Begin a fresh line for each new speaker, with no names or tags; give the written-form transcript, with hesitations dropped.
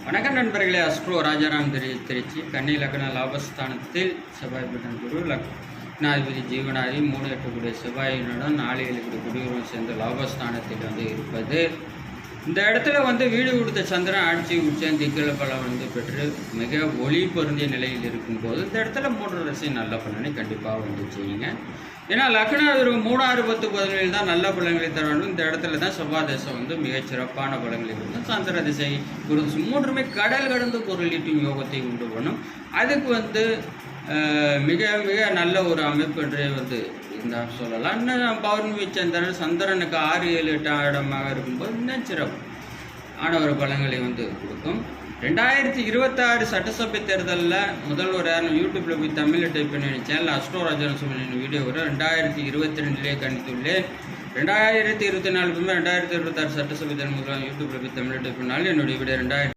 வணக்கம் நண்பர்களே. அஸ்ட்ரோ ராஜாராம் திருச்சி. கன்னி லக்ன லாபஸ்தானத்தில் செவ்வாய் பட்டன் குரு லக்னாதிபதி ஜீவனாதி 3-8 கூடிய செவ்வாயினுடன் 4-7 கூடிய குடியுறவும் சேர்ந்த லாபஸ்தானத்தில் இருப்பது. இந்த இடத்துல வீடு கொடுத்த சந்திரன் ஆட்சி உச்சம் திக்கல பலம் பெற்று மிக ஒளி பொருந்திய நிலையில் இருக்கும்போது இந்த இடத்துல 3 ராசி நல்ல பலனை கண்டிப்பாக செய்யுங்க. ஏன்னா லக்னாதிபதி 3, 6, 10, 11 தான் நல்ல பலன்களை தர வேண்டும். இந்த இடத்துல தான் செவ்வாய் தசை மிகச் சிறப்பான பலன்களை கொடுக்கும். சந்திர திசை குரு திசை 3மே கடல் கடந்து பொருளீட்டும் யோகத்தை உண்டு பண்ணும். அதுக்கு மிக மிக நல்ல ஒரு அமைப்பு என்று இருந்தால் சொல்லலாம். இன்னும் பௌர்ணமி சந்திரனுக்கு 6, 7, 8 இடமாக இருக்கும்போது இன்னும் சிறப்பு ஆன ஒரு பலன்களை கொடுக்கும். 2026 சட்டசபை தேர்தலில் முதல்வர் யாரும் யூடியூப்பில் போய் தமிழில் டைப் பண்ணி சேனல் அஸ்ட்ரோ ராஜன் சொன்ன வீடியோ வரும் 2022 கணித்துள்ளேன். 2024 2026 சட்டசபை தேர்தல் முதல்வர் யூடியூப்பில் போய் தமிழில் டைப் பண்ணாலும் என்னுடைய வீடியோ